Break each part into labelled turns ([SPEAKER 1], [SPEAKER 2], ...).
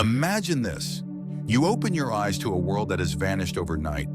[SPEAKER 1] Imagine this. You open your eyes to a world that has vanished overnight.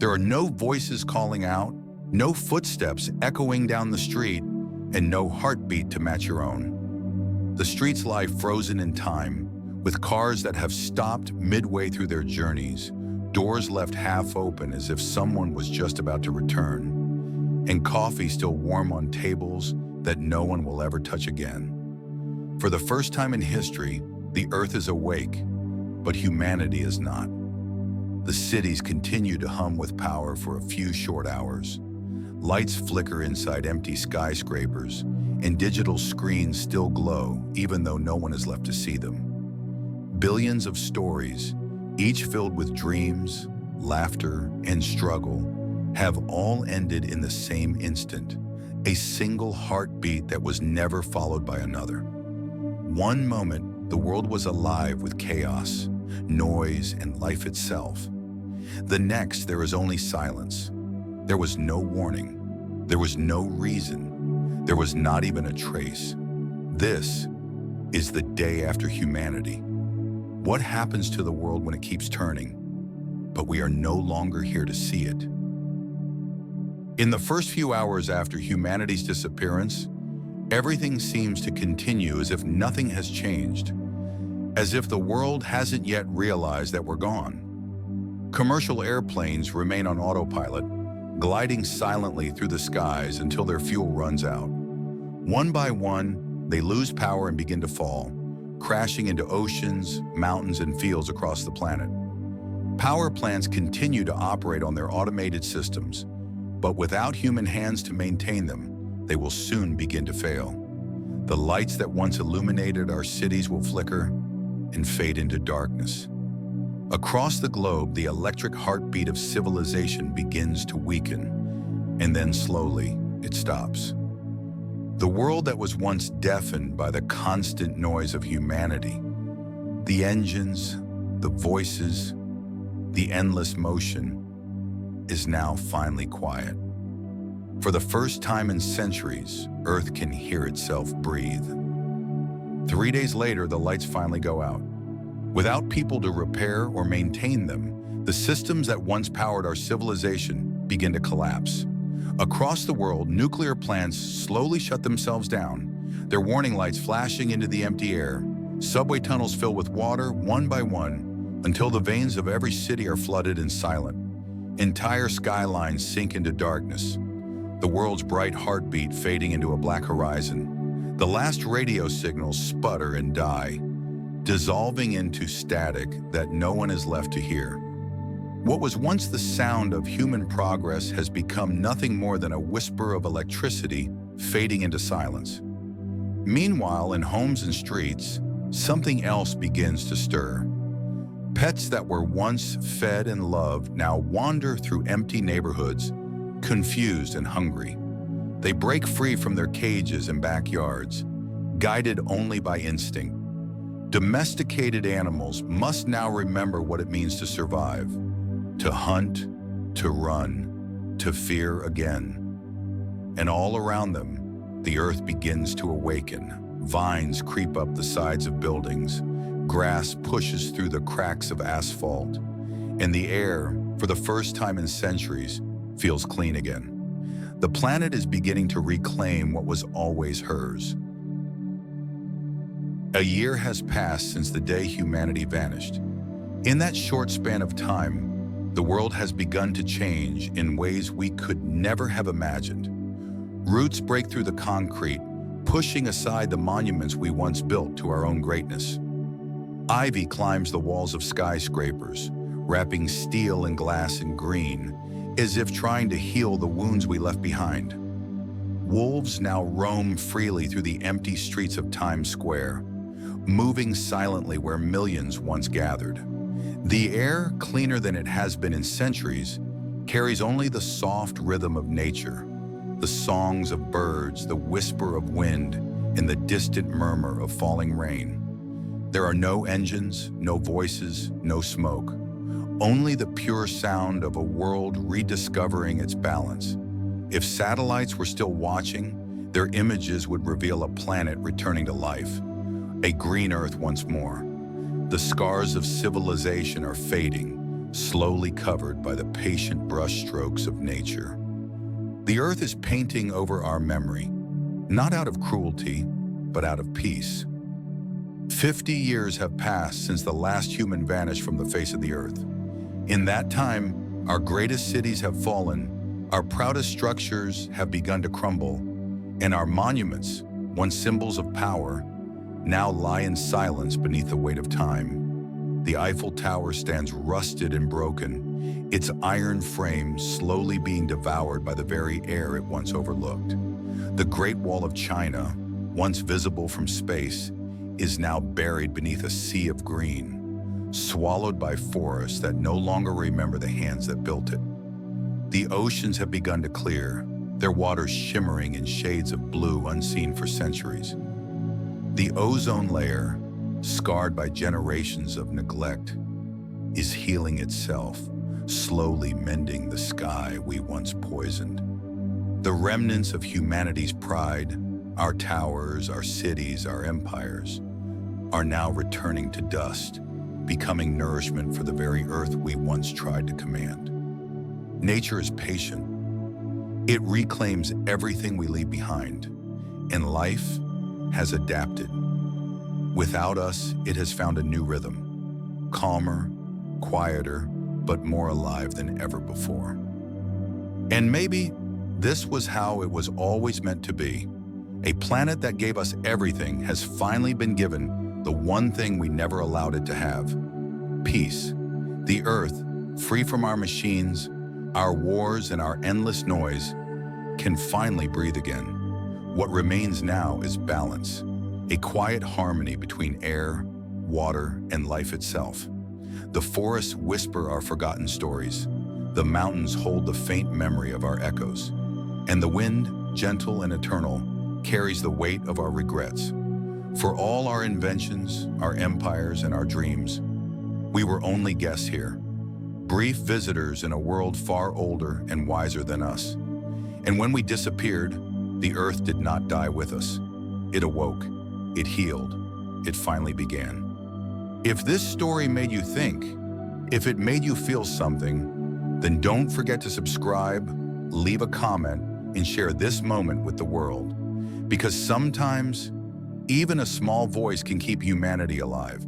[SPEAKER 1] There are no voices calling out, no footsteps echoing down the street, and no heartbeat to match your own. The streets lie frozen in time, with cars that have stopped midway through their journeys, doors left half open as if someone was just about to return, and coffee still warm on tables that no one will ever touch again. For the first time in history, the earth is awake, but humanity is not. The cities continue to hum with power for a few short hours. Lights flicker inside empty skyscrapers, and digital screens still glow even though no one is left to see them. Billions of stories, each filled with dreams, laughter, and struggle, have all ended in the same instant, a single heartbeat that was never followed by another. One moment, the world was alive with chaos, noise, and life itself. The next, there is only silence. There was no warning. There was no reason. There was not even a trace. This is the day after humanity. What happens to the world when it keeps turning, but we are no longer here to see it? In the first few hours after humanity's disappearance, everything seems to continue as if nothing has changed, as if the world hasn't yet realized that we're gone. Commercial airplanes remain on autopilot, gliding silently through the skies until their fuel runs out. One by one, they lose power and begin to fall, crashing into oceans, mountains, and fields across the planet. Power plants continue to operate on their automated systems, but without human hands to maintain them, they will soon begin to fail. The lights that once illuminated our cities will flicker and fade into darkness. Across the globe, the electric heartbeat of civilization begins to weaken, and then slowly it stops. The world that was once deafened by the constant noise of humanity, the engines, the voices, the endless motion, is now finally quiet. For the first time in centuries, Earth can hear itself breathe. 3 days later, the lights finally go out. Without people to repair or maintain them, the systems that once powered our civilization begin to collapse. Across the world, nuclear plants slowly shut themselves down, their warning lights flashing into the empty air. Subway tunnels fill with water, one by one, until the veins of every city are flooded and silent. Entire skylines sink into darkness, the world's bright heartbeat fading into a black horizon. The last radio signals sputter and die, dissolving into static that no one is left to hear. What was once the sound of human progress has become nothing more than a whisper of electricity fading into silence. Meanwhile, in homes and streets, something else begins to stir. Pets that were once fed and loved now wander through empty neighborhoods, confused and hungry. They break free from their cages and backyards, guided only by instinct. Domesticated animals must now remember what it means to survive, to hunt, to run, to fear again. And all around them, the earth begins to awaken. Vines creep up the sides of buildings, grass pushes through the cracks of asphalt, and the air, for the first time in centuries, feels clean again. The planet is beginning to reclaim what was always hers. A year has passed since the day humanity vanished. In that short span of time, the world has begun to change in ways we could never have imagined. Roots break through the concrete, pushing aside the monuments we once built to our own greatness. Ivy climbs the walls of skyscrapers, wrapping steel and glass in green, as if trying to heal the wounds we left behind. Wolves now roam freely through the empty streets of Times Square, moving silently where millions once gathered. The air, cleaner than it has been in centuries, carries only the soft rhythm of nature, the songs of birds, the whisper of wind, and the distant murmur of falling rain. There are no engines, no voices, no smoke, only the pure sound of a world rediscovering its balance. If satellites were still watching, their images would reveal a planet returning to life, a green earth once more. The scars of civilization are fading, slowly covered by the patient brushstrokes of nature. The earth is painting over our memory, not out of cruelty, but out of peace. 50 years have passed since the last human vanished from the face of the earth. In that time, our greatest cities have fallen, our proudest structures have begun to crumble, and our monuments, once symbols of power, now lie in silence beneath the weight of time. The Eiffel Tower stands rusted and broken, its iron frame slowly being devoured by the very air it once overlooked. The Great Wall of China, once visible from space, is now buried beneath a sea of green, swallowed by forests that no longer remember the hands that built it. The oceans have begun to clear, their waters shimmering in shades of blue unseen for centuries. The ozone layer, scarred by generations of neglect, is healing itself, slowly mending the sky we once poisoned. The remnants of humanity's pride, our towers, our cities, our empires, are now returning to dust, becoming nourishment for the very earth we once tried to command. Nature is patient. It reclaims everything we leave behind, and life has adapted. Without us, it has found a new rhythm, calmer, quieter, but more alive than ever before. And maybe this was how it was always meant to be. A planet that gave us everything has finally been given the one thing we never allowed it to have: peace. The Earth, free from our machines, our wars, and our endless noise, can finally breathe again. What remains now is balance, a quiet harmony between air, water, and life itself. The forests whisper our forgotten stories, the mountains hold the faint memory of our echoes, and the wind, gentle and eternal, carries the weight of our regrets. For all our inventions, our empires, and our dreams, we were only guests here, brief visitors in a world far older and wiser than us. And when we disappeared, the earth did not die with us. It awoke, it healed, it finally began. If this story made you think, if it made you feel something, then don't forget to subscribe, leave a comment, and share this moment with the world. Because sometimes, even a small voice can keep humanity alive.